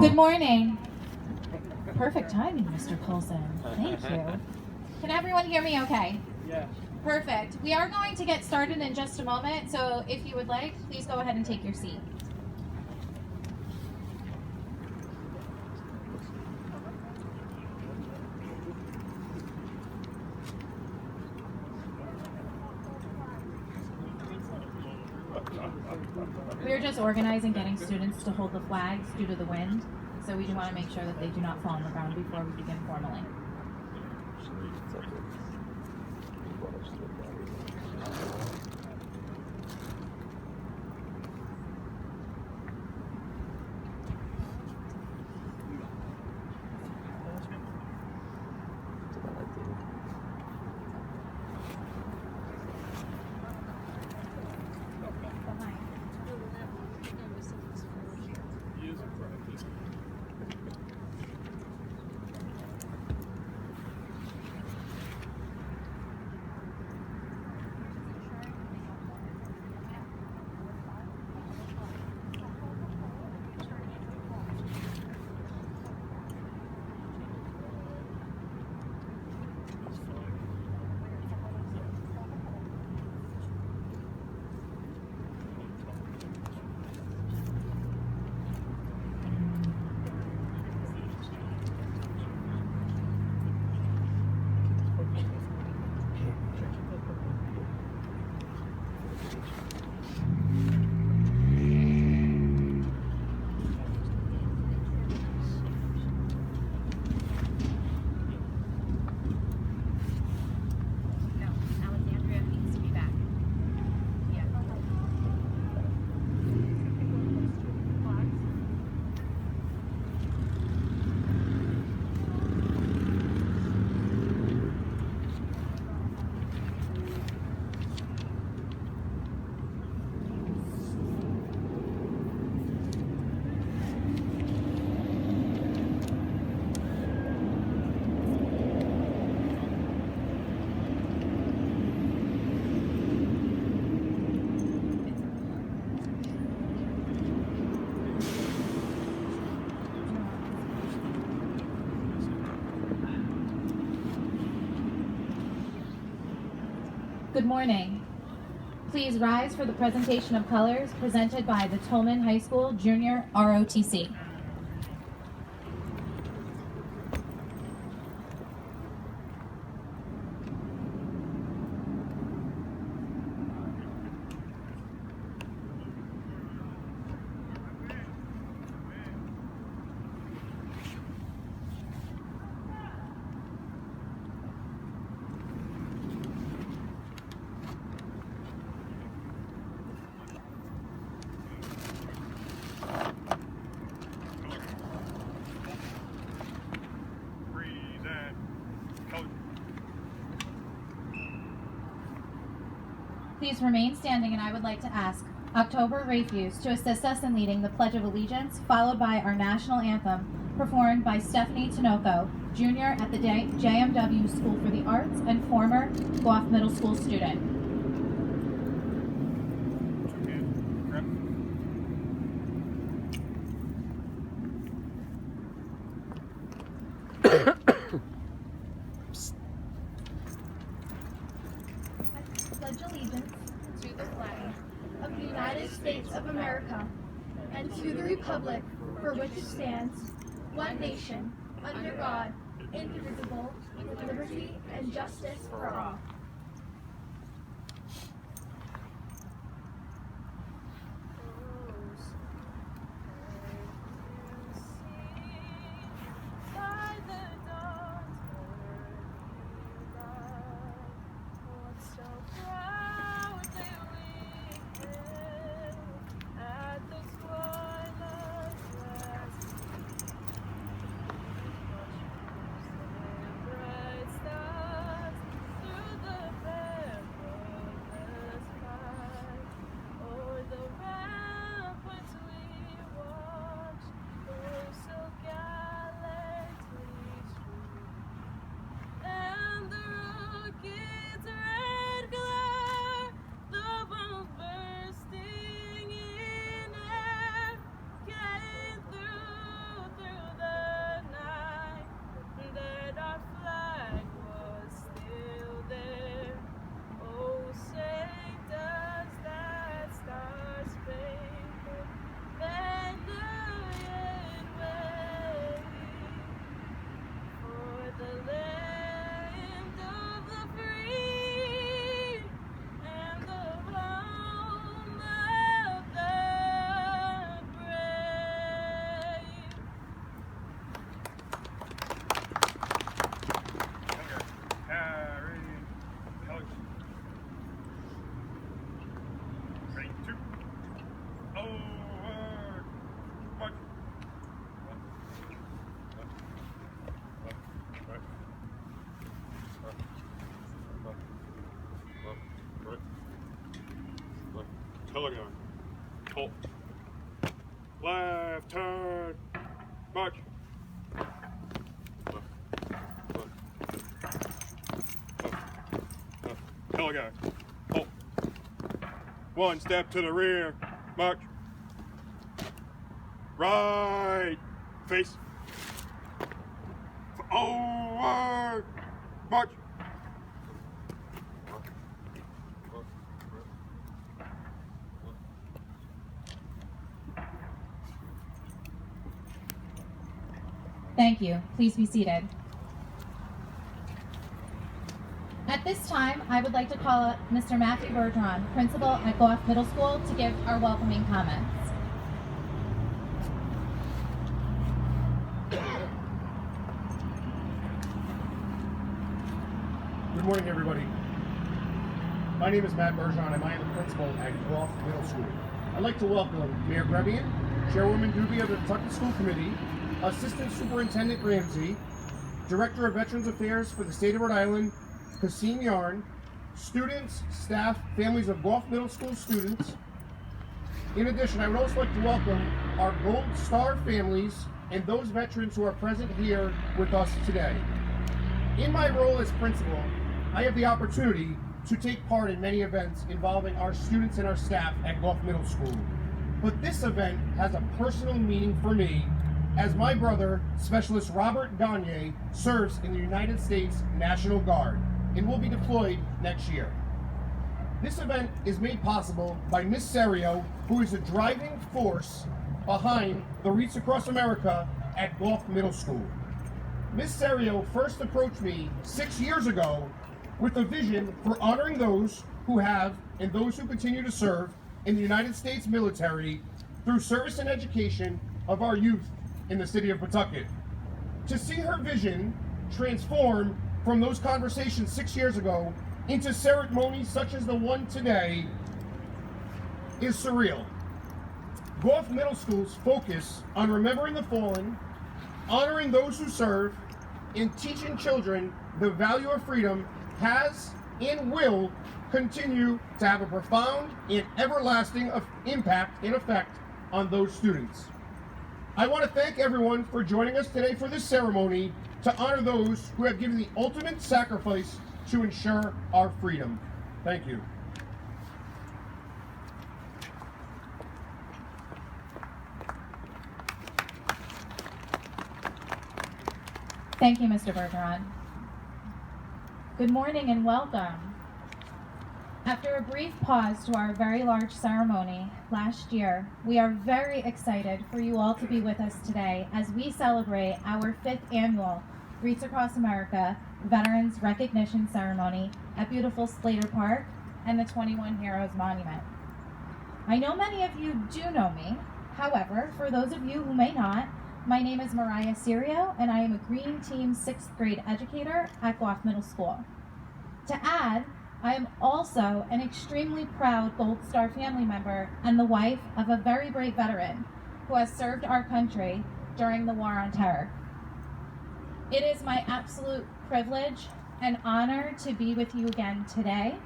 Good morning. Perfect timing, Mr. Coulson. Thank you. Can everyone hear me okay? Yeah. Perfect. We are going to get started in just a moment, so if you would like, please go ahead and take your seat. We're just organizing getting students to hold the flags due to the wind, so we do want to make sure that they do not fall on the ground before we begin formally. Good morning. Please rise for the presentation of colors presented by the Tolman High School Junior ROTC. Please remain standing, and I would like to ask October Wreaths to assist us in leading the Pledge of Allegiance, followed by our national anthem, performed by Stephanie Tinoco, junior at the JMW School for the Arts and former Goff Middle School student. Pledge allegiance to the flag of the United States of America and to the republic for which it stands, one nation, under God, indivisible, with liberty and justice for all. Through the Left turn. March. Hell guy. Halt. One step to the rear. March. Right. Face. Forward. March. Thank you. Please be seated. At this time, I would like to call up Mr. Matthew Bergeron, principal at Goff Middle School, to give our welcoming comments. Good morning, everybody. My name is Matt Bergeron, and I am the principal at Goff Middle School. I'd like to welcome Mayor Grubbian, Chairwoman Grubbian of the Pawtucket School Committee, Assistant Superintendent Ramsey, Director of Veterans Affairs for the State of Rhode Island, Cassin Yarn, students, staff, families of Goff Middle School students. In addition, I would also like to welcome our Gold Star families and those veterans who are present here with us today. In my role as principal, I have the opportunity to take part in many events involving our students and our staff at Goff Middle School. But this event has a personal meaning for me, as my brother, Specialist Robert Gagne, serves in the United States National Guard and will be deployed next year. This event is made possible by Miss Serio, who is the driving force behind the Wreaths Across America at Goff Middle School. Miss Serio first approached me 6 years ago with a vision for honoring those who have and those who continue to serve in the United States military through service and education of our youth in the city of Pawtucket. To see her vision transform from those conversations 6 years ago into ceremonies such as the one today is surreal. Goff Middle School's focus on remembering the fallen, honoring those who serve, and teaching children the value of freedom has and will continue to have a profound and everlasting impact and effect on those students. I want to thank everyone for joining us today for this ceremony to honor those who have given the ultimate sacrifice to ensure our freedom. Thank you. Thank you, Mr. Bergeron. Good morning and welcome. After a brief pause to our very large ceremony last year, we are very excited for you all to be with us today as we celebrate our 5th annual Wreaths Across America Veterans Recognition Ceremony at beautiful Slater Park and the 21 Heroes Monument. I know many of you do know me. However, for those of you who may not, my name is Mariah Serio, and I am a Green Team 6th grade educator at Goff Middle School. To add, I am also an extremely proud Gold Star family member and the wife of a very brave veteran who has served our country during the War on Terror. It is my absolute privilege and honor to be with you again today,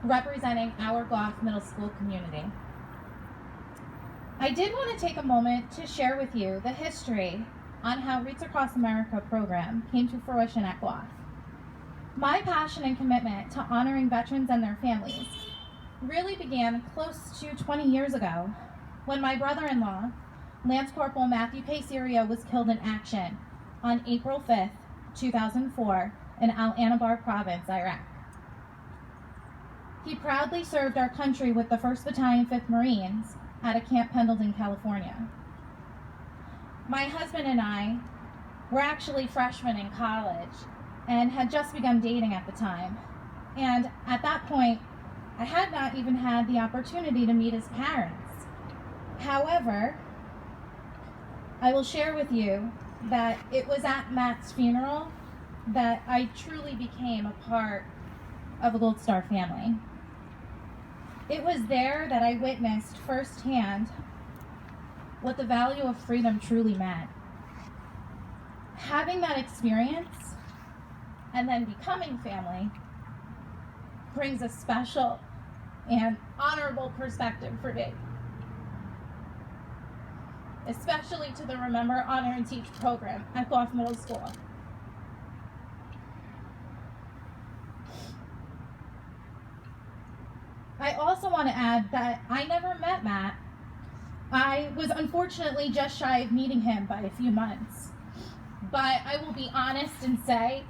representing our Goff Middle School community. I did want to take a moment to share with you the history on how Wreaths Across America program came to fruition at Goff. My passion and commitment to honoring veterans and their families really began close to 20 years ago when my brother-in-law, Lance Corporal Matthew K. Serio, was killed in action on April 5th, 2004 in Al Anbar Province, Iraq. He proudly served our country with the 1st Battalion, 5th Marines at a Camp Pendleton, California. My husband and I were actually freshmen in college and had just begun dating at the time. And at that point, I had not even had the opportunity to meet his parents. However, I will share with you that it was at Matt's funeral that I truly became a part of a Gold Star family. It was there that I witnessed firsthand what the value of freedom truly meant. Having that experience and then becoming family brings a special and honorable perspective for me. especially to the Remember, Honor, and Teach program at Goff Middle School. I also want to add that I never met Matt. I was unfortunately just shy of meeting him by a few months. But I will be honest and say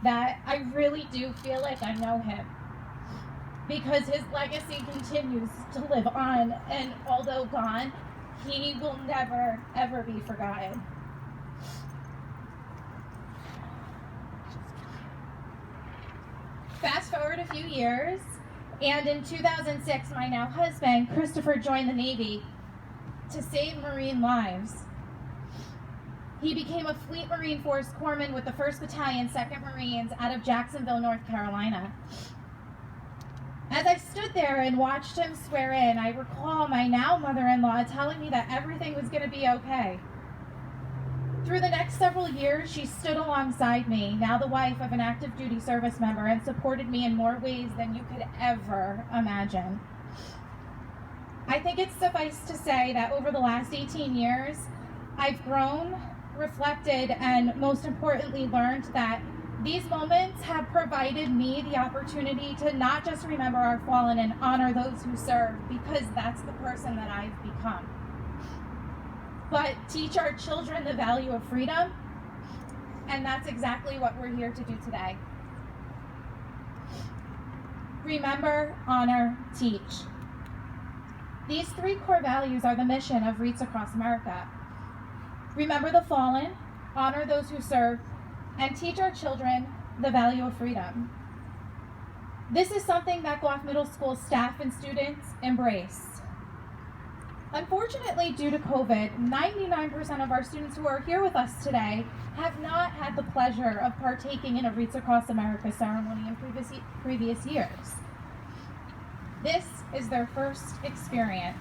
that I really do feel like I know him, because his legacy continues to live on, and although gone, he will never, ever be forgotten. Fast forward a few years, and in 2006, my now husband, Christopher, joined the Navy to save Marine lives. He became a Fleet Marine Force corpsman with the 1st Battalion, 2nd Marines out of Jacksonville, North Carolina. As I stood there and watched him swear in, I recall my now mother-in-law telling me that everything was going to be okay. Through the next several years, she stood alongside me, now the wife of an active duty service member, and supported me in more ways than you could ever imagine. I think it's suffice to say that over the last 18 years, I've grown, reflected, and most importantly learned that these moments have provided me the opportunity to not just remember our fallen and honor those who serve, because that's the person that I've become, but teach our children the value of freedom, and that's exactly what we're here to do today. Remember, honor, teach. These 3 core values are the mission of Wreaths across America. Remember the fallen, honor those who serve, and teach our children the value of freedom. This is something that Goff Middle School staff and students embrace. Unfortunately, due to COVID, 99% of our students who are here with us today have not had the pleasure of partaking in a Wreaths Across America ceremony in previous years. This is their first experience.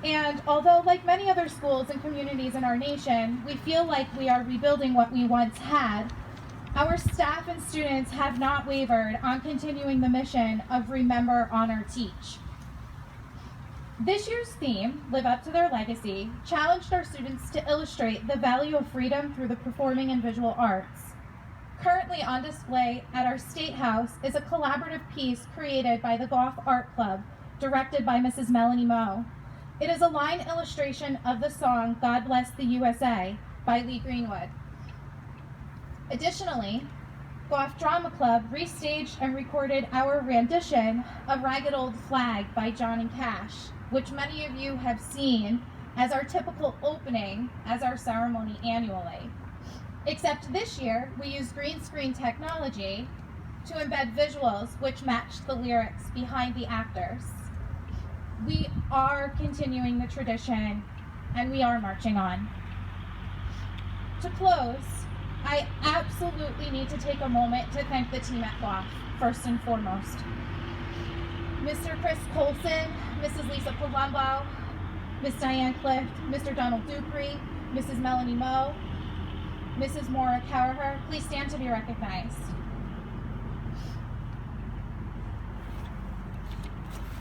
And although, like many other schools and communities in our nation, we feel like we are rebuilding what we once had, our staff and students have not wavered on continuing the mission of Remember, Honor, Teach. This year's theme, Live Up to Their Legacy, challenged our students to illustrate the value of freedom through the performing and visual arts. Currently on display at our State House is a collaborative piece created by the Goff Art Club, directed by Mrs. Melanie Moe. It is a line illustration of the song God Bless the USA by Lee Greenwood. Additionally, Goff Drama Club restaged and recorded our rendition of Ragged Old Flag by Johnny Cash, which many of you have seen as our typical opening as our ceremony annually. Except this year, we used green screen technology to embed visuals which matched the lyrics behind the actors. We are continuing the tradition, and we are marching on. To close, I absolutely need to take a moment to thank the team at Goff, first and foremost. Mr. Chris Coulson, Mrs. Lisa Palumbo, Miss Diane Clift, Mr. Donald Dupree, Mrs. Melanie Moe, Mrs. Maura Cowher, please stand to be recognized.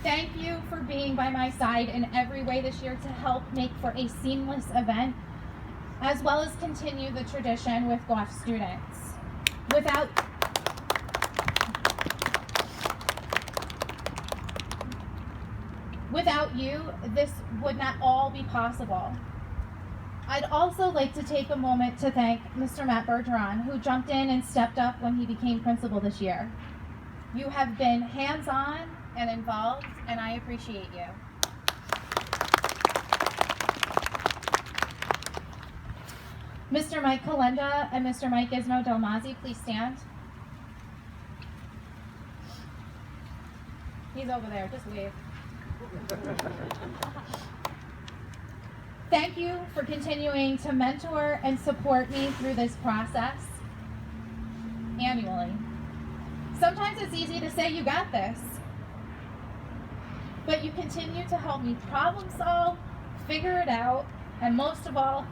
Thank you for being by my side in every way this year to help make for a seamless event, as well as continue the tradition with Goff students. Without you, this would not all be possible. I'd also like to take a moment to thank Mr. Matt Bergeron, who jumped in and stepped up when he became principal this year. You have been hands-on and involved, and I appreciate you. Mr. Mike Kalenda and Mr. Mike Gizmo Delmazzi, please stand. He's over there, just wave. Thank you for continuing to mentor and support me through this process annually. Sometimes it's easy to say you got this, but you continue to help me problem solve, figure it out, and most of all,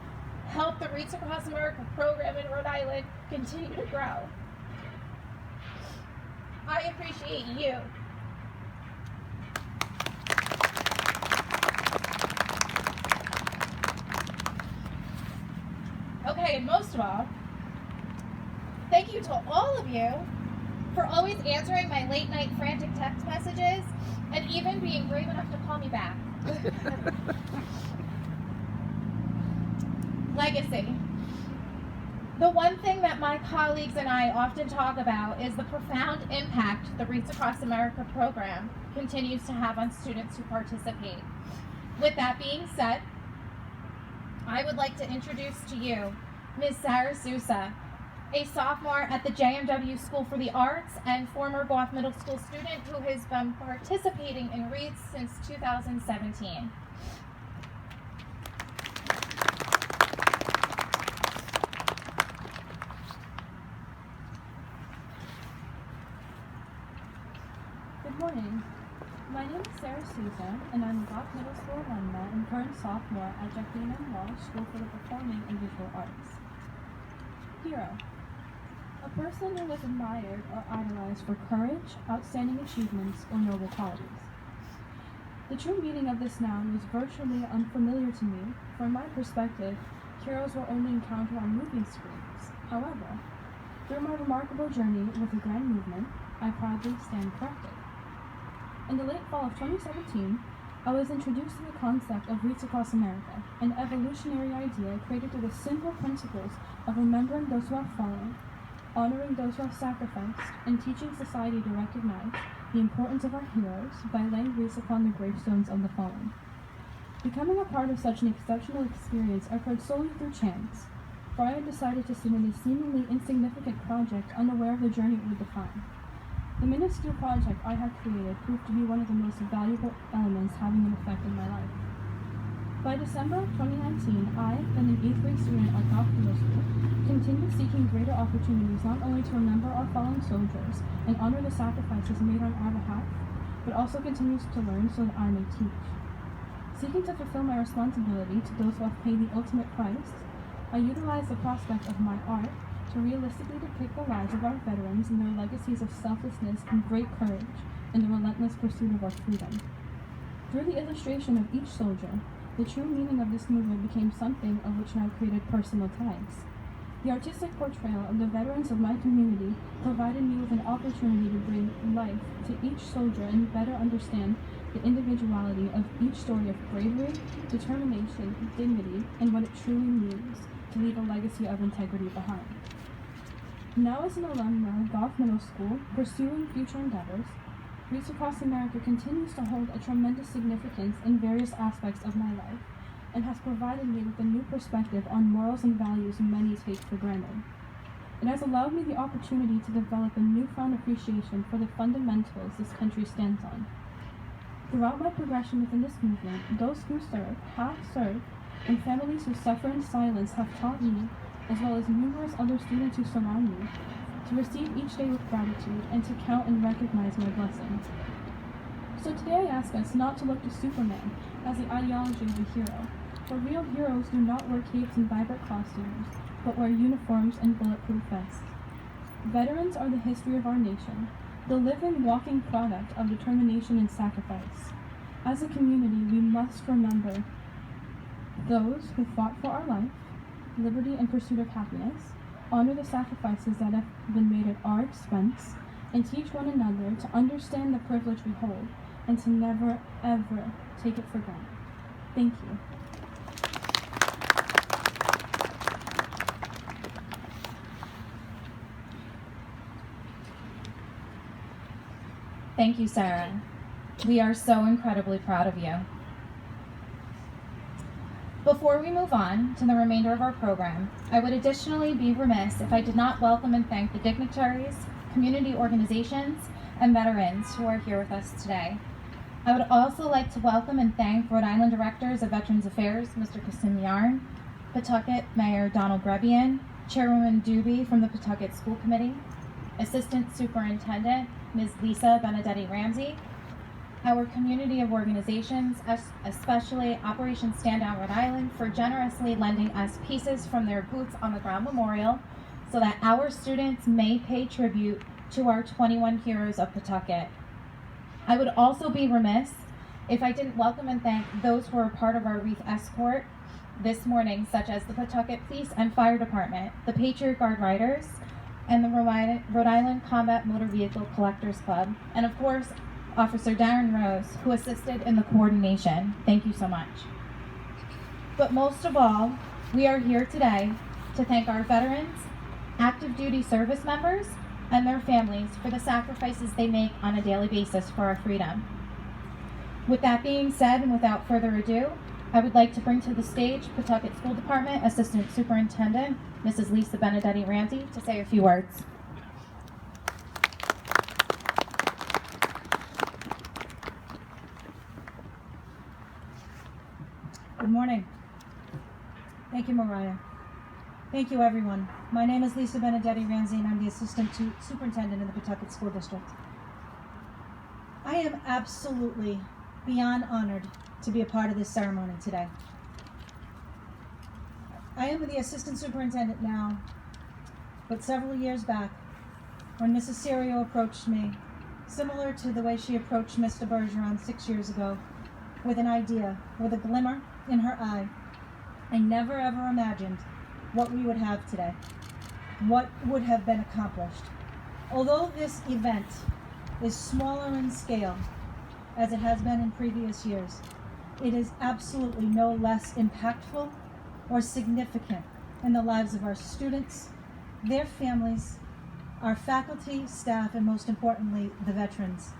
help the Wreaths Across America program in Rhode Island continue to grow. I appreciate you. say most of all, thank you to all of you for always answering my late night frantic text messages and even being brave enough to call me back. Legacy. The one thing that my colleagues and I often talk about is the profound impact the Wreaths Across America program continues to have on students who participate. With that being said, I would like to introduce to you Ms. Sarah Sousa, a sophomore at the JMW School for the Arts and former Goff Middle School student who has been participating in Wreaths since 2017. Good morning. My name is Sarah Sousa, and I'm a Goff Middle School alumna and current sophomore at Jacqueline M. Walsh School for the Performing and Visual Arts. Hero. A person who was admired or idolized for courage, outstanding achievements, or noble qualities. The true meaning of this noun was virtually unfamiliar to me. From my perspective, heroes were only encountered on movie screens. However, through my remarkable journey with the grand movement, I proudly stand corrected. In the late fall of 2017, I was introduced to the concept of Wreaths Across America, an evolutionary idea created through the simple principles of remembering those who have fallen, honoring those who have sacrificed, and teaching society to recognize the importance of our heroes by laying wreaths upon the gravestones of the fallen. Becoming a part of such an exceptional experience occurred solely through chance, for I had decided to submit a seemingly insignificant project unaware of the journey it would define. The minuscule project I had created proved to be one of the most valuable elements having an effect in my life. By December of 2019, I, then an 8th grade student at Goff Middle School, continued seeking greater opportunities not only to remember our fallen soldiers and honor the sacrifices made on our behalf, but also continues to learn so that I may teach. Seeking to fulfill my responsibility to those who have paid the ultimate price, I utilized the prospect of my art to realistically depict the lives of our veterans and their legacies of selflessness and great courage in the relentless pursuit of our freedom. Through the illustration of each soldier, the true meaning of this movement became something of which now created personal ties. The artistic portrayal of the veterans of my community provided me with an opportunity to bring life to each soldier and better understand the individuality of each story of bravery, determination, dignity, and what it truly means to leave a legacy of integrity behind. Now as an alumna of Goff Middle School, pursuing future endeavors, Wreaths Across America continues to hold a tremendous significance in various aspects of my life, and has provided me with a new perspective on morals and values many take for granted. It has allowed me the opportunity to develop a newfound appreciation for the fundamentals this country stands on. Throughout my progression within this movement, those who serve, have served, and families who suffer in silence have taught me, as well as numerous other students who surround me, to receive each day with gratitude and to count and recognize my blessings. So today I ask us not to look to Superman as the ideology of a hero, for real heroes do not wear capes and vibrant costumes, but wear uniforms and bulletproof vests. Veterans are the history of our nation, the living, walking product of determination and sacrifice. As a community, we must remember those who fought for our life, liberty, and pursuit of happiness, honor the sacrifices that have been made at our expense, and teach one another to understand the privilege we hold and to never, ever take it for granted. Thank you. Thank you, Sarah. We are so incredibly proud of you. Before we move on to the remainder of our program, I would additionally be remiss if I did not welcome and thank the dignitaries, community organizations, and veterans who are here with us today. I would also like to welcome and thank Rhode Island Directors of Veterans Affairs, Mr. Cassin, Pawtucket Mayor Donald Grubbian, Chairwoman Doobie from the Pawtucket School Committee, Assistant Superintendent Ms. Lisa Benedetti Ramsey, our community of organizations, especially Operation Stand Down Rhode Island, for generously lending us pieces from their Boots on the Ground Memorial so that our students may pay tribute to our 21 heroes of Pawtucket. I would also be remiss if I didn't welcome and thank those who are part of our Wreath escort this morning, such as the Pawtucket Police and Fire Department, the Patriot Guard Riders, and the Rhode Island Combat Motor Vehicle Collectors Club, and of course, Officer Darren Rose, who assisted in the coordination. Thank you so much. But most of all, we are here today to thank our veterans, active duty service members, and their families for the sacrifices they make on a daily basis for our freedom. With that being said, and without further ado, I would like to bring to the stage Pawtucket School Department Assistant Superintendent, Mrs. Lisa Benedetti Ramsey, to say a few words. Good morning. Thank you, Mariah. Thank you, everyone. My name is Lisa Benedetti Ramsey, and I'm the Assistant Superintendent in the Pawtucket School District. I am absolutely beyond honored to be a part of this ceremony today. I am the Assistant Superintendent now, but several years back, when Mrs. Serio approached me, similar to the way she approached Mr. Bergeron 6 years ago, with an idea, with a glimmer in her eye, I never ever imagined what we would have today, what would have been accomplished. Although this event is smaller in scale, as it has been in previous years, it is absolutely no less impactful or significant in the lives of our students, their families, our faculty, staff, and most importantly, the veterans.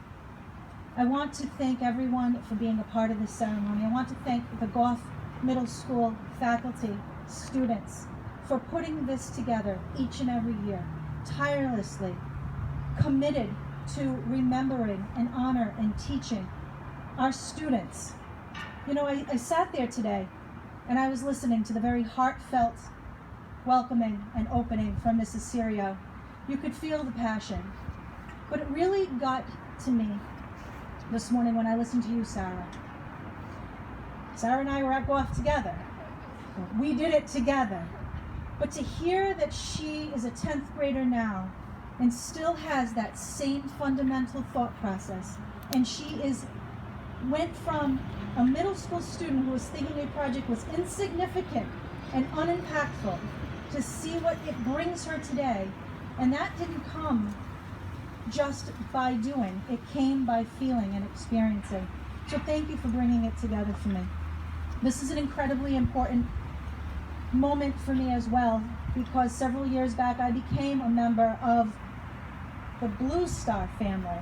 I want to thank everyone for being a part of this ceremony. I want to thank the Goff Middle School faculty, students, for putting this together each and every year, tirelessly, committed to remembering and honor and teaching our students. You know, I sat there today and I was listening to the very heartfelt welcoming and opening from Mrs. Serio. You could feel the passion, but it really got to me this morning when I listened to you, Sarah. Sarah and I were at Goff together. We did it together. But to hear that she is a 10th grader now and still has that same fundamental thought process, and she went from a middle school student who was thinking a project was insignificant and unimpactful to see what it brings her today. And that didn't come just by doing. It came by feeling and experiencing. So thank you for bringing it together for me. This is an incredibly important moment for me as well, because several years back I became a member of the Blue Star family.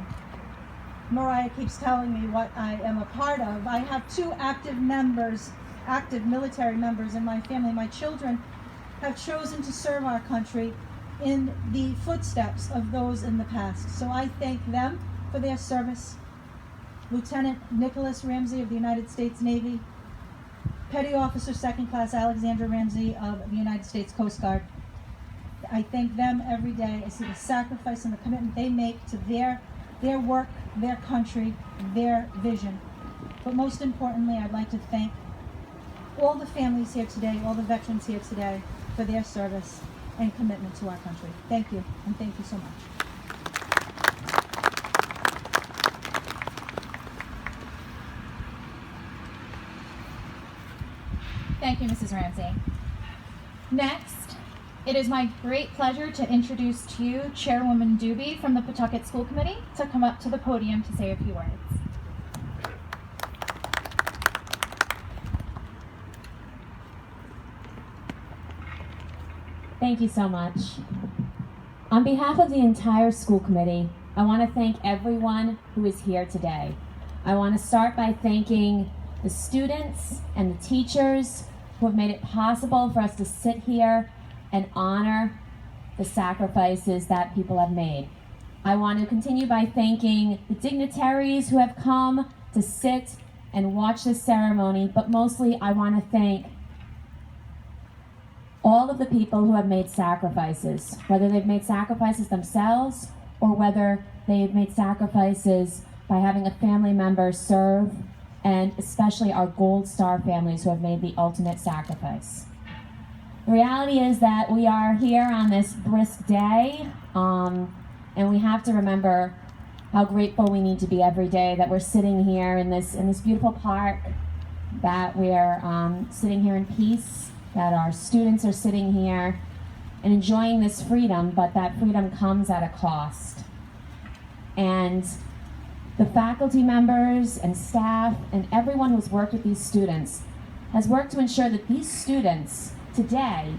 Mariah keeps telling me what I am a part of. I have 2 active military members in my family. My children have chosen to serve our country in the footsteps of those in the past. So I thank them for their service. Lieutenant Nicholas Ramsey of the United States Navy, Petty Officer 2nd Class Alexandra Ramsey of the United States Coast Guard. I thank them every day. I see the sacrifice and the commitment they make to their work, their country, their vision. But most importantly, I'd like to thank all the families here today, all the veterans here today, for their service and commitment to our country. Thank you, and thank you so much. Thank you, Mrs. Ramsey. Next, it is my great pleasure to introduce to you Chairwoman Doobie from the Pawtucket School Committee to come up to the podium to say a few words. Thank you so much. On behalf of the entire school committee, I want to thank everyone who is here today. I want to start by thanking the students and the teachers who have made it possible for us to sit here and honor the sacrifices that people have made. I want to continue by thanking the dignitaries who have come to sit and watch this ceremony, but mostly I want to thank all of the people who have made sacrifices, whether they've made sacrifices themselves or whether they've made sacrifices by having a family member serve, and especially our Gold Star families who have made the ultimate sacrifice. The reality is that we are here on this brisk day, and we have to remember how grateful we need to be every day that we're sitting here in this beautiful park, that we're sitting here in peace, that our students are sitting here and enjoying this freedom, but that freedom comes at a cost. And the faculty members and staff and everyone who's worked with these students has worked to ensure that these students today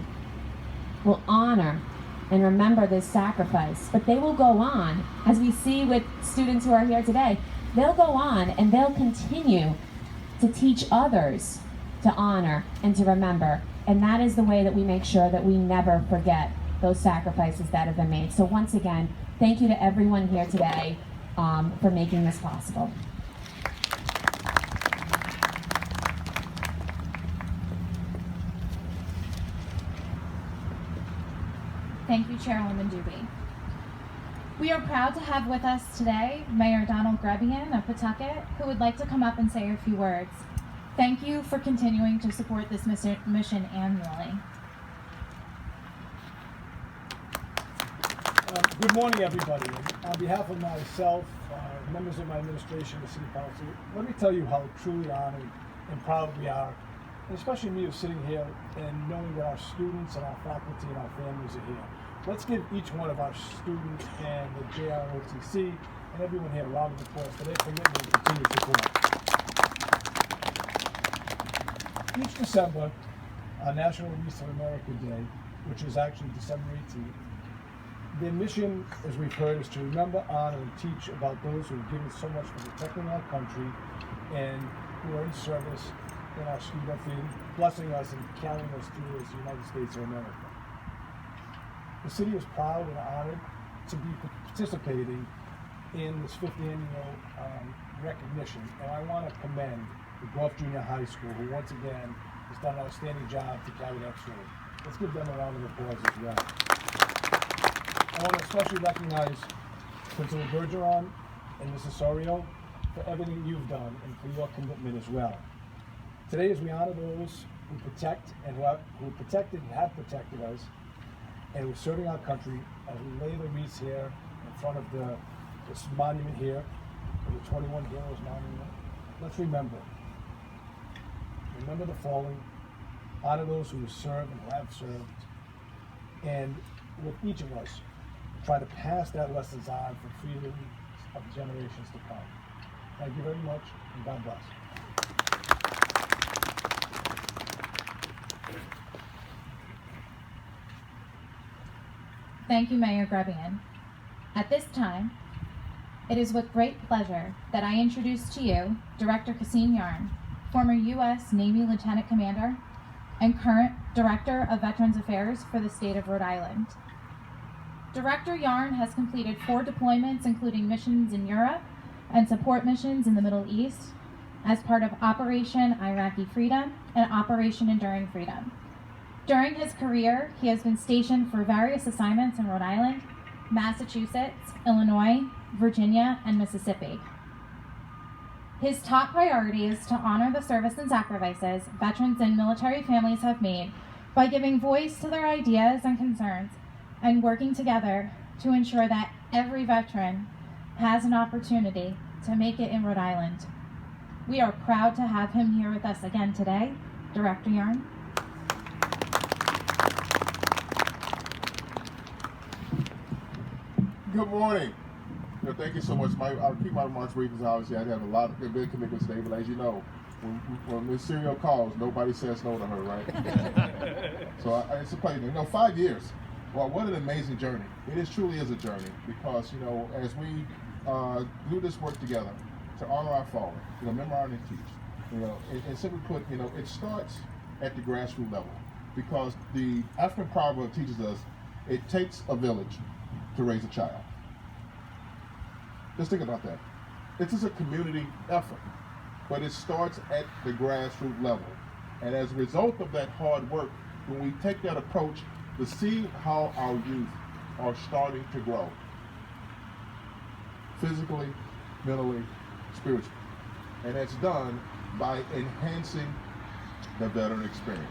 will honor and remember this sacrifice. But they will go on, as we see with students who are here today, they'll go on and they'll continue to teach others to honor and to remember. And that is the way that we make sure that we never forget those sacrifices that have been made. So once again, thank you to everyone here today for making this possible. Thank you, Chairwoman Doobie. We are proud to have with us today Mayor Donald Grubbian of Pawtucket, who would like to come up and say a few words. Thank you for continuing to support this mission annually. Good morning, everybody. On behalf of myself, members of my administration, the City Council, let me tell you how truly honored and proud we are, and especially me who's sitting here and knowing that our students and our faculty and our families are here. Let's give each one of our students and the JROTC and everyone here a round of applause for their commitment and continued support. Each December, our National Wreaths of America Day, which is actually December 18th, their mission, as we've heard, is to remember, honor, and teach about those who have given so much for protecting our country and who are in service in our student field, blessing us and carrying us through as the United States of America. The city is proud and honored to be participating in this 50th annual recognition, and I want to commend the Goff Junior High School, who once again has done an outstanding job to carry that through. Let's give them a round of applause as well. I want to especially recognize Principal Bergeron and Mrs. Sorio for everything you've done and for your commitment as well. Today, as we honor those who protect and who protected and have protected us, and who are serving our country, as we lay the wreaths here in front of this monument here, the 21 Heroes Monument, let's remember. Remember the fallen, honor those who serve and who have served, and with each of us, try to pass that lessons on for freedom of generations to come. Thank you very much, and God bless. Thank you, Mayor Grubbian. At this time, it is with great pleasure that I introduce to you Director Cassin Yarn, former U.S. Navy Lieutenant Commander and current Director of Veterans Affairs for the state of Rhode Island. Director Yarn has completed 4 deployments, including missions in Europe and support missions in the Middle East as part of Operation Iraqi Freedom and Operation Enduring Freedom. During his career, he has been stationed for various assignments in Rhode Island, Massachusetts, Illinois, Virginia, and Mississippi. His top priority is to honor the service and sacrifices veterans and military families have made by giving voice to their ideas and concerns and working together to ensure that every veteran has an opportunity to make it in Rhode Island. We are proud to have him here with us again today. Director Yarn. Good morning. Thank you so much. I'll keep my remarks brief, as obviously I have a lot of big commitments today, but as you know, when Ms. Serial calls, nobody says no to her, right? So it's a pleasure. 5 years. Well, what an amazing journey. It truly is a journey because, as we do this work together to honor our fallen, remember, honor, and teach, and simply put, it starts at the grassroots level because the African proverb teaches us it takes a village to raise a child. Just think about that. This is a community effort, but it starts at the grassroots level. And as a result of that hard work, when we take that approach to see how our youth are starting to grow, physically, mentally, spiritually. And that's done by enhancing the veteran experience.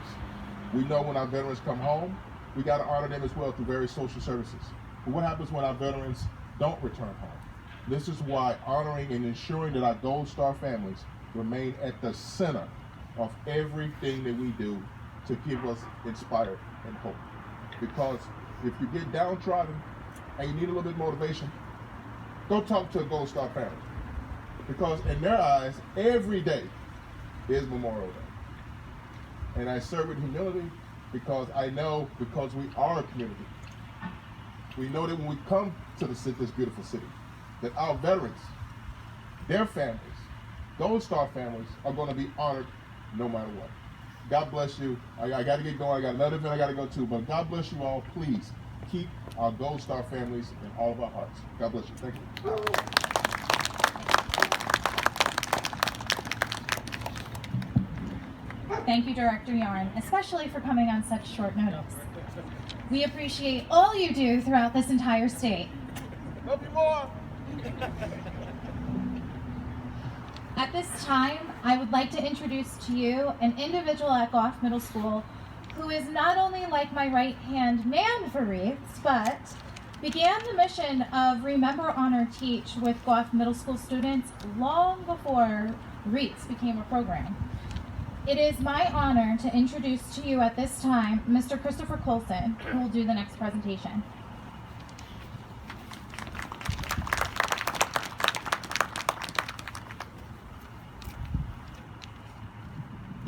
We know when our veterans come home, we got to honor them as well through various social services. But what happens when our veterans don't return home? This is why honoring and ensuring that our Gold Star families remain at the center of everything that we do to keep us inspired and hope. Because if you get downtrodden and you need a little bit of motivation, go talk to a Gold Star family. Because in their eyes, every day is Memorial Day. And I serve with humility because I know, because we are a community, we know that when we come to this beautiful city, that our veterans, their families, Gold Star families are going to be honored no matter what. God bless you. I got to get going. I got another event I got to go to, but God bless you all. Please keep our Gold Star families in all of our hearts. God bless you. Thank you. Thank you, Director Yarn, especially for coming on such short notice. We appreciate all you do throughout this entire state. Love you more. At this time, I would like to introduce to you an individual at Goff Middle School who is not only like my right-hand man for Wreaths, but began the mission of Remember, Honor, Teach with Goff Middle School students long before Wreaths became a program. It is my honor to introduce to you at this time Mr. Christopher Coulson, who will do the next presentation.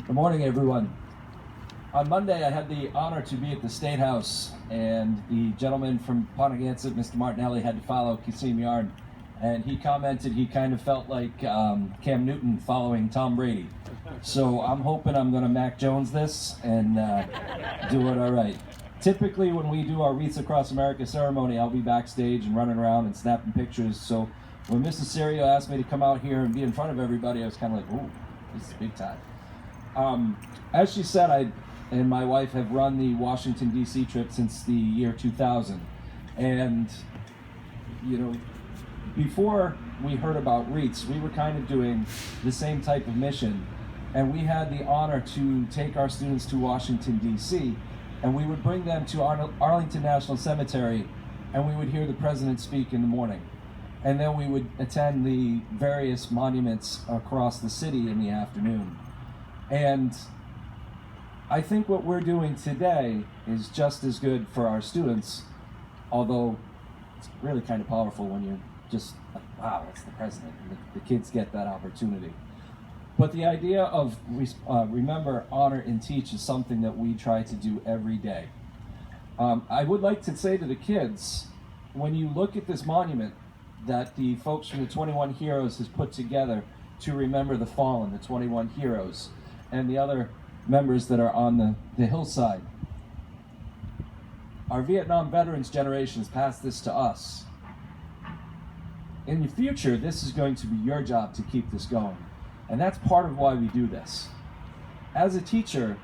Good morning, everyone. On Monday, I had the honor to be at the State House, and the gentleman from Pawtucket, Mr. Martinelli, had to follow Cassin Yarn, and he commented he kind of felt like Cam Newton following Tom Brady. So I'm hoping I'm going to Mac Jones this and do it all right. Typically, when we do our Wreaths Across America ceremony, I'll be backstage and running around and snapping pictures. So when Mrs. Serio asked me to come out here and be in front of everybody, I was kind of like, ooh, this is big time. As she said, I and my wife have run the Washington, D.C. trip since the year 2000. And, you know, before we heard about Wreaths, we were kind of doing the same type of mission. And we had the honor to take our students to Washington, D.C., and we would bring them to Arlington National Cemetery, and we would hear the president speak in the morning. And then we would attend the various monuments across the city in the afternoon. And I think what we're doing today is just as good for our students, although it's really kind of powerful when you're just like, wow, it's the president. And the kids get that opportunity. But the idea of remember, honor, and teach is something that we try to do every day. I would like to say to the kids, when you look at this monument that the folks from the 21 Heroes has put together to remember the fallen, the 21 heroes, and the other members that are on the hillside, our Vietnam veterans generation has passed this to us. In the future, this is going to be your job to keep this going. And that's part of why we do this. As a teacher,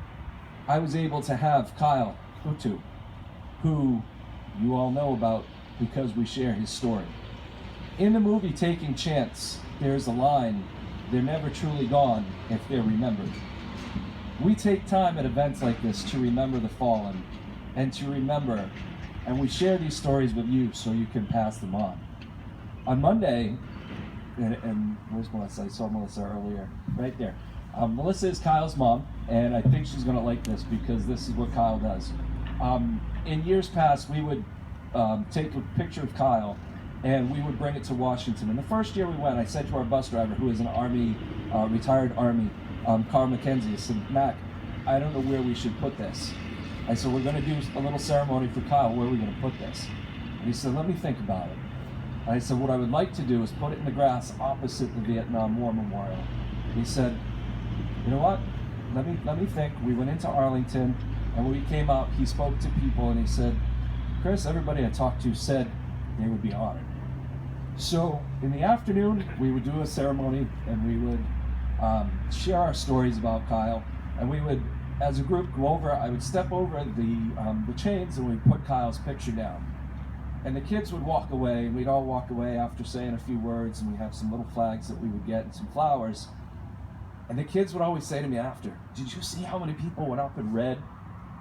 I was able to have Kyle Hutu, who you all know about because we share his story. In the movie Taking Chance, there's a line, "They're never truly gone if they're remembered." We take time at events like this to remember the fallen and to remember, and we share these stories with you so you can pass them on. On Monday, and where's Melissa? I saw Melissa earlier, right there. Melissa is Kyle's mom, and I think she's going to like this because this is what Kyle does. In years past, we would take a picture of Kyle, and we would bring it to Washington. And the first year we went, I said to our bus driver, who is an Army, retired Army, Carl McKenzie, I said, "Mac, I don't know where we should put this." I said, "We're going to do a little ceremony for Kyle. Where are we going to put this?" And he said, "Let me think about it." And I said, "What I would like to do is put it in the grass opposite the Vietnam War Memorial." He said, "You know what? Let me think." We went into Arlington, and when we came out, he spoke to people, and he said, "Chris, everybody I talked to said they would be honored." So in the afternoon, we would do a ceremony, and we would share our stories about Kyle, and we would, as a group, go over. I would step over the chains, and we'd put Kyle's picture down. And the kids would walk away, and we'd all walk away after saying a few words, and we have some little flags that we would get and some flowers. And the kids would always say to me after, "Did you see how many people went up and read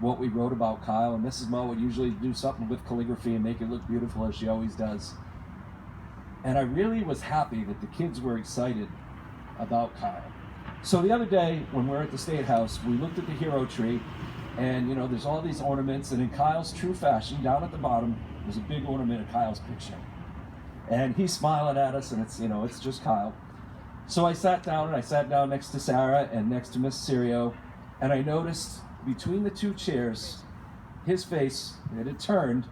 what we wrote about Kyle?" And Mrs. Mo would usually do something with calligraphy and make it look beautiful, as she always does. And I really was happy that the kids were excited about Kyle. So the other day, when we were at the State House, we looked at the hero tree, and you know, there's all these ornaments, and in Kyle's true fashion, down at the bottom, there's a big ornament of Kyle's picture. And he's smiling at us, and it's, you know, it's just Kyle. So I sat down next to Sarah and next to Miss Serio, and I noticed between the two chairs, his face, it had turned,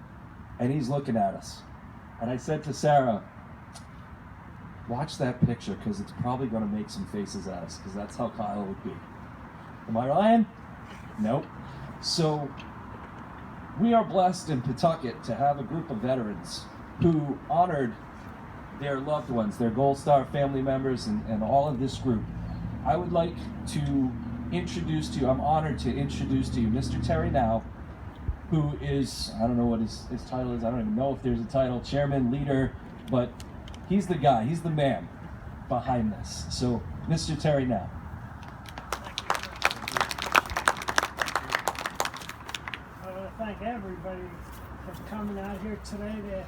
and he's looking at us. And I said to Sarah, watch that picture, because it's probably going to make some faces at us, because that's how Kyle would be. Am I lying? Nope. So we are blessed in Pawtucket to have a group of veterans who honored their loved ones, their Gold Star family members, and all of this group. I would like to introduce to you, I'm honored to introduce to you Mr. Terry Now, who is, I don't know what his title is, I don't even know if there's a title, chairman, leader, but he's the guy, he's the man behind this. So, Mr. Terry Now. I want to thank everybody for coming out here today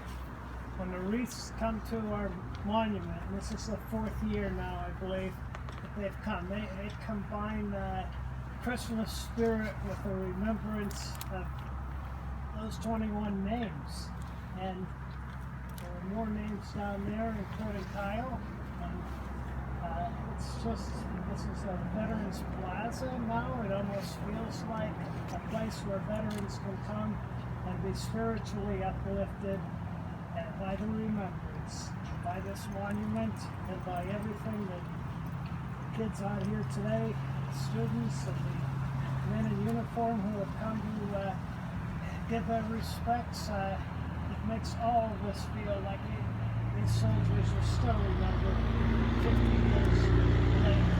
when the Wreaths come to our monument. And this is the 4th year now, I believe, that they've come. They combine Christmas spirit with the remembrance of those 21 names. And there are more names down there, including Kyle. And it's just, this is a Veterans Plaza now. It almost feels like a place where veterans can come and be spiritually uplifted by the remembrance, by this monument, and by everything that kids out here today, students and the men in uniform who have come to give their respects. It makes all of us feel like these soldiers are still remembered 50 years later.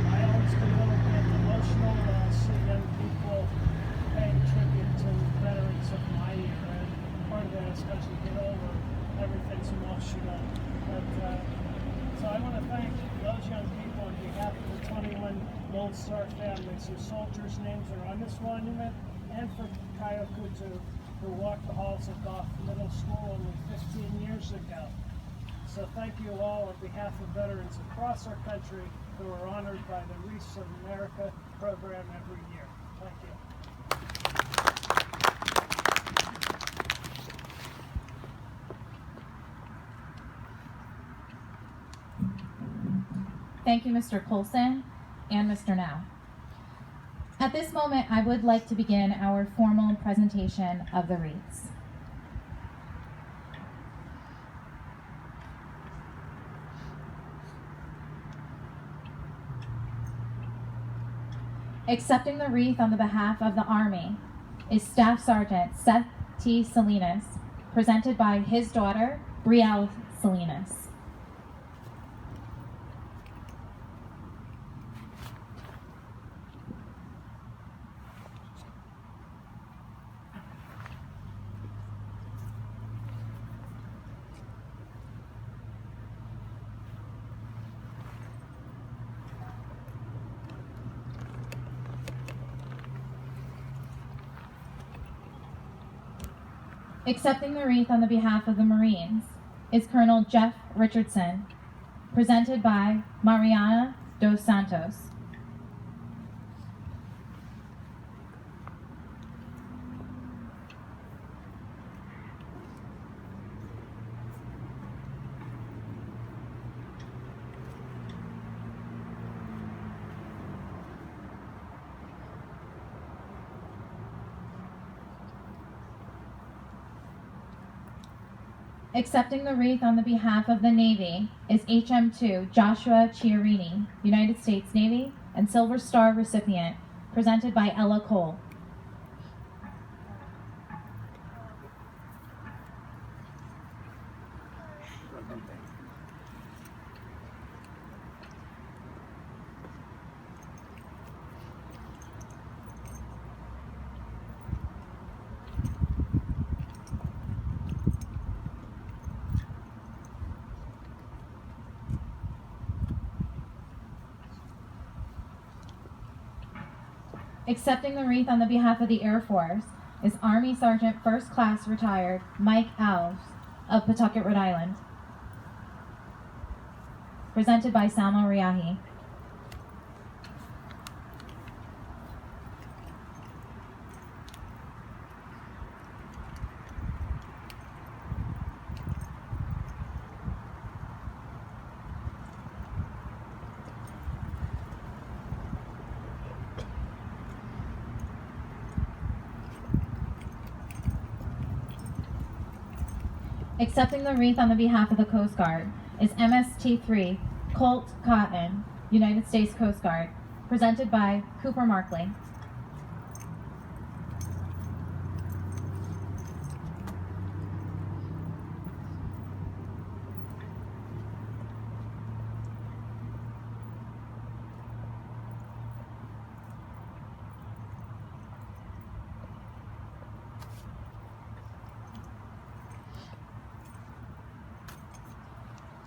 I always get a little bit emotional when I see young people paying tribute to veterans of my era. And part of that is as you get older, everything's emotional. But, so I want to thank those young people on behalf of the 21 Gold Star families whose soldiers' names are on this monument, and for Kyokutu, who walked the halls of Goff Middle School only 15 years ago. So thank you all on behalf of veterans across our country who are honored by the Wreaths of America program every year. Thank you. Thank you, Mr. Coulson and Mr. Now. At this moment, I would like to begin our formal presentation of the Wreaths. Accepting the wreath on the behalf of the Army is Staff Sergeant Seth T. Salinas, presented by his daughter, Brielle Salinas. Accepting the wreath on the behalf of the Marines is Colonel Jeff Richardson, presented by Mariana dos Santos. Accepting the wreath on the behalf of the Navy is HM2 Joshua Chiarini, United States Navy, and Silver Star recipient, presented by Ella Cole. Accepting the wreath on the behalf of the Air Force is Army Sergeant First Class Retired Mike Alves of Pawtucket, Rhode Island, presented by Salma Riahi. Accepting the wreath on the behalf of the Coast Guard is MST-3 Colt Cotton, United States Coast Guard, presented by Cooper Markley.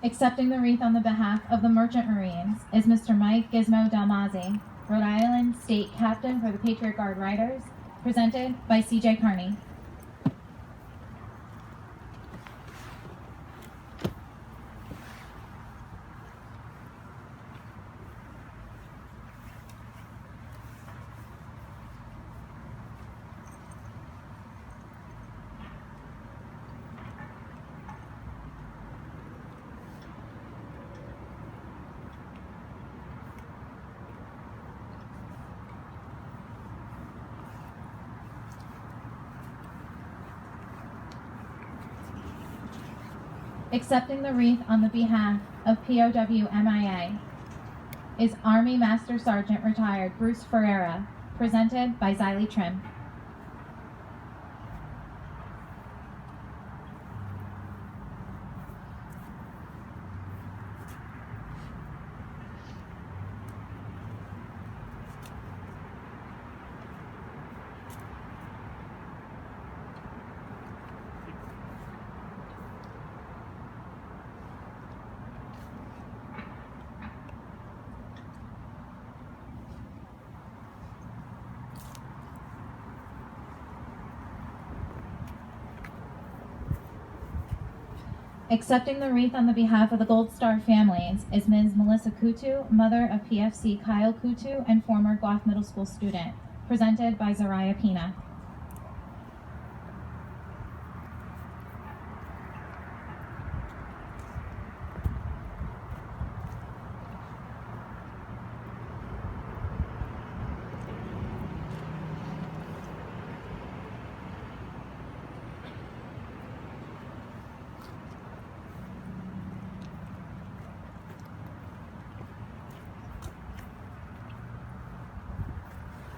Accepting the wreath on the behalf of the Merchant Marines is Mr. Mike Gizmo Dalmazzi, Rhode Island State Captain for the Patriot Guard Riders, presented by C.J. Carney. Accepting the wreath on the behalf of POW MIA is Army Master Sergeant Retired Bruce Ferreira, presented by Xylee Trim. Accepting the wreath on the behalf of the Gold Star families is Ms. Melissa Kutu, mother of PFC Kyle Kutu and former Goff Middle School student, presented by Zariah Pina.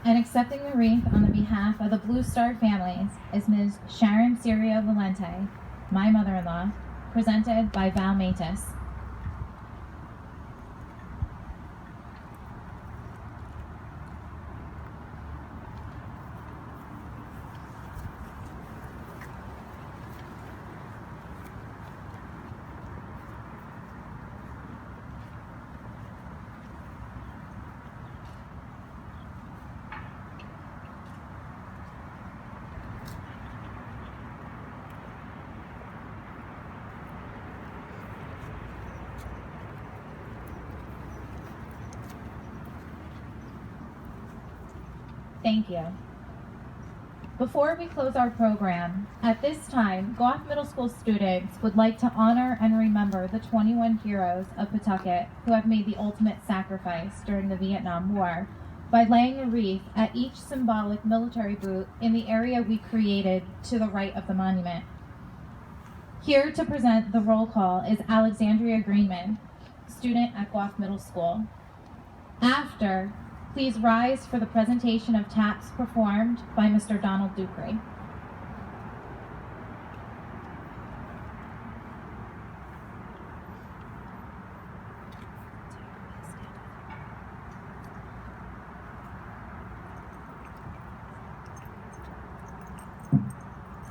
And accepting the wreath on the behalf of the Blue Star families is Ms. Sharon Sirio Valente, my mother-in-law, presented by Val Matus. Thank you. Before we close our program, at this time, Goff Middle School students would like to honor and remember the 21 heroes of Pawtucket who have made the ultimate sacrifice during the Vietnam War by laying a wreath at each symbolic military boot in the area we created to the right of the monument. Here to present the roll call is Alexandria Greenman, student at Goff Middle School. After, please rise for the presentation of taps performed by Mr. Donald Dupree.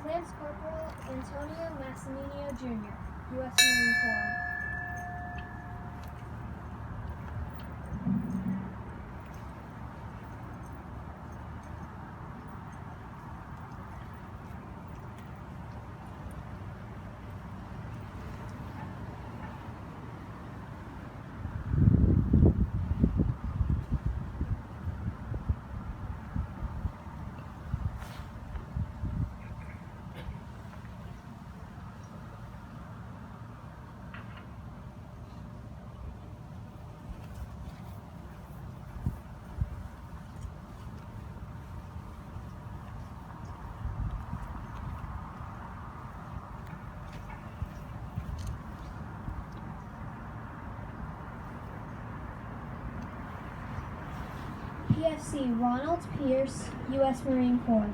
Lance Corporal Antonio Massimino Jr., U.S. Marine Corps. PFC Ronald Pierce, U.S. Marine Corps.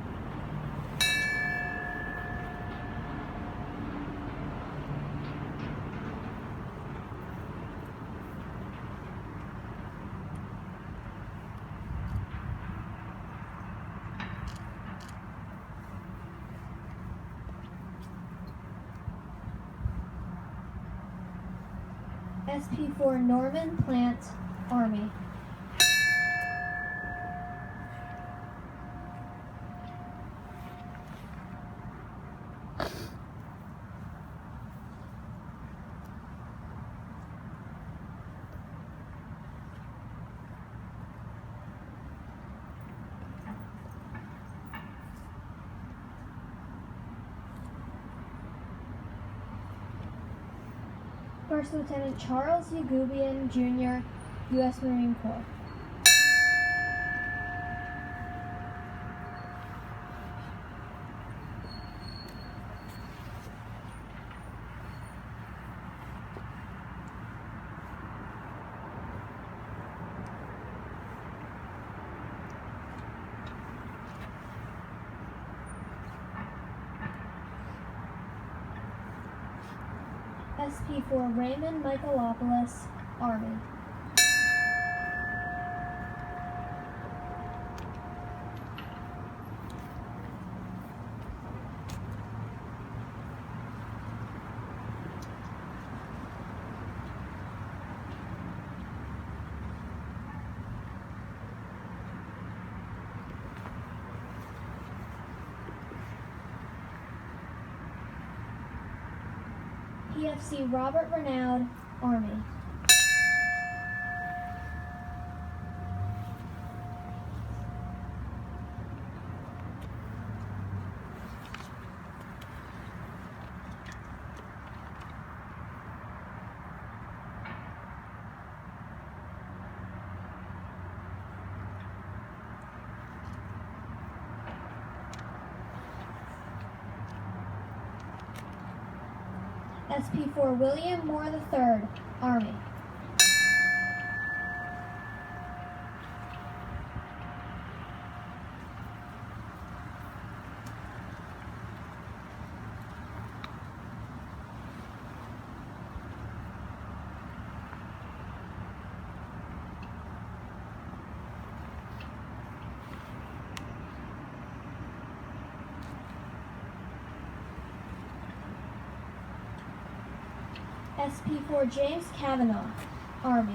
SP4 Norman Plant, Army. First Lieutenant Charles Grubbian, Jr., U.S. Marine Corps. SP4 Raymond Michaelopoulos, Army. PFC Robert Renaud, Army. SP4 William Moore III, Army. SP4 James Kavanaugh, Army.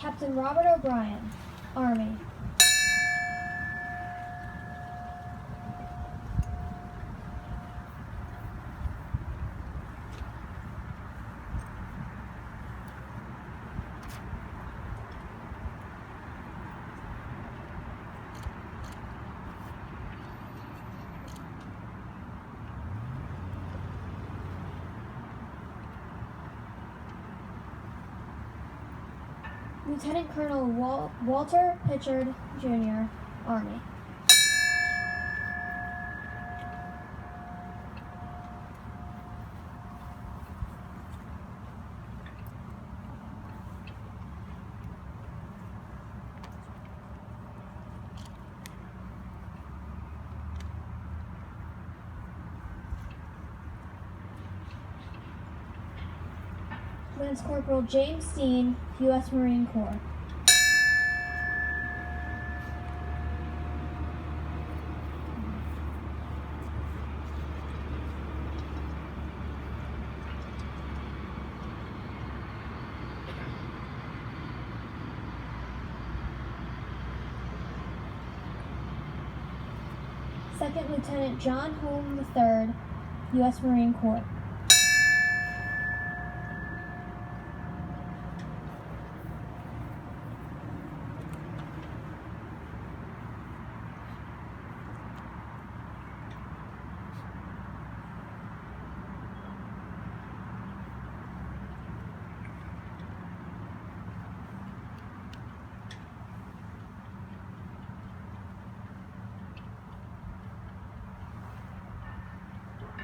Captain Robert O'Brien, Army. Lieutenant Colonel Walter Pitchard, Jr., Army. Lance Corporal James Steen, U.S. Marine Corps. Second Lieutenant John Holm III, U.S. Marine Corps.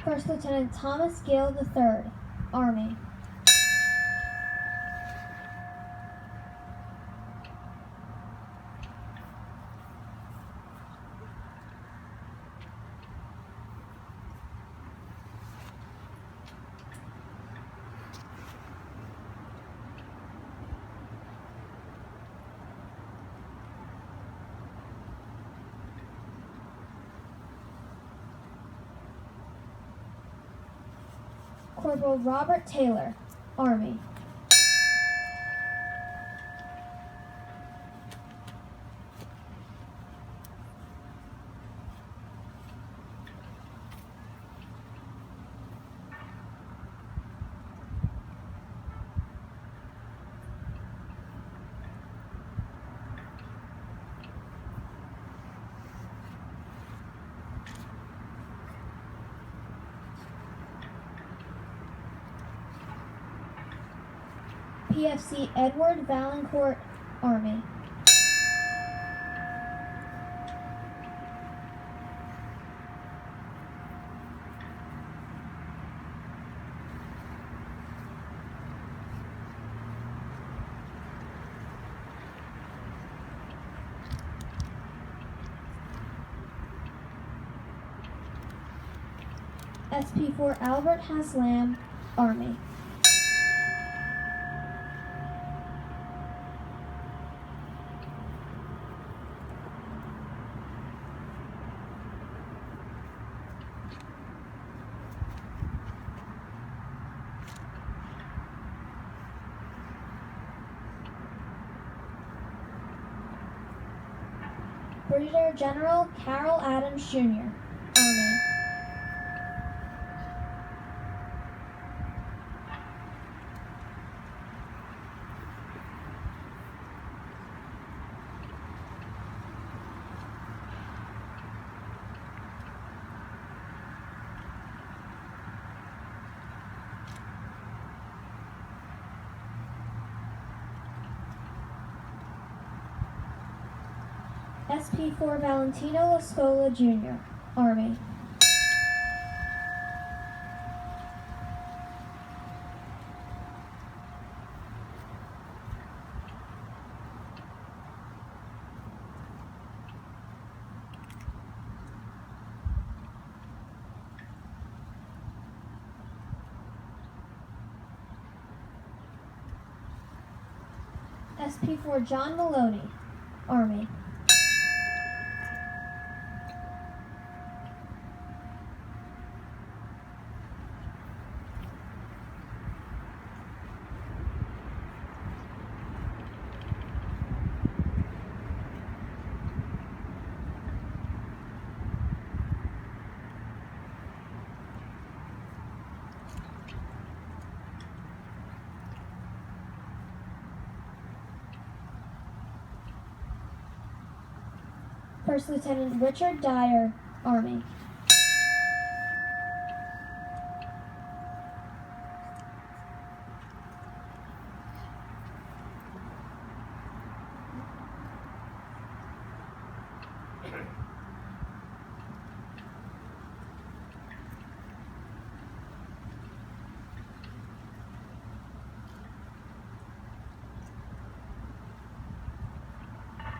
First Lieutenant Thomas Gale III, Army. Corporal Robert Taylor, Army. PFC Edward Valancourt, Army. SP4 Albert Haslam, Army. Brigadier General Carroll Adams, Jr., Army. SP4 Valentino Lascola, Jr., Army. SP4 John Maloney, Army. First Lieutenant Richard Dyer, Army.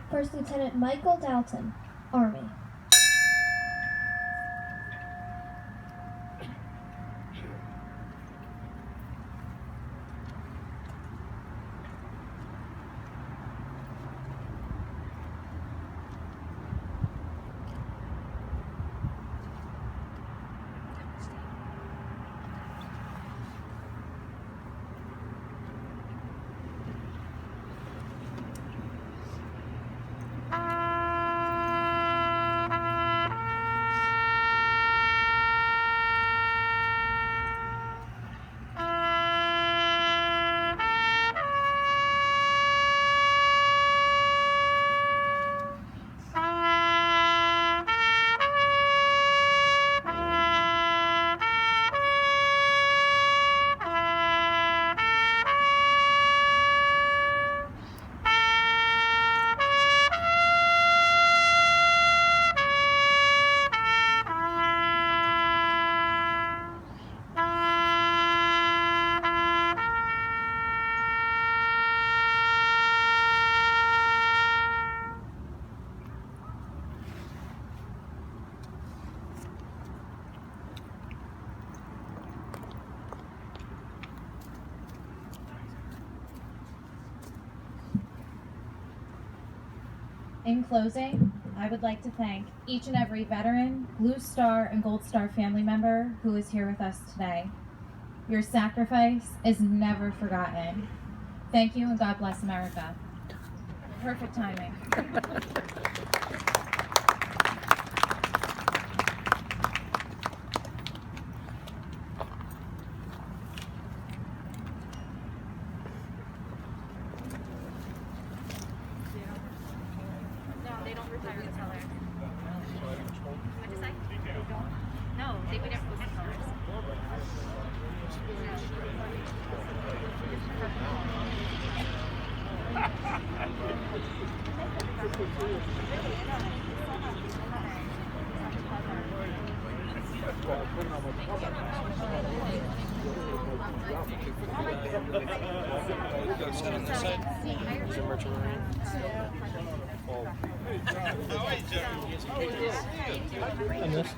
First Lieutenant Michael Dalton, Army. In closing, I would like to thank each and every veteran, Blue Star, and Gold Star family member who is here with us today. Your sacrifice is never forgotten. Thank you, and God bless America. Perfect timing. No, they don't retire the color. What'd you say? No, they would never post the colors. And this?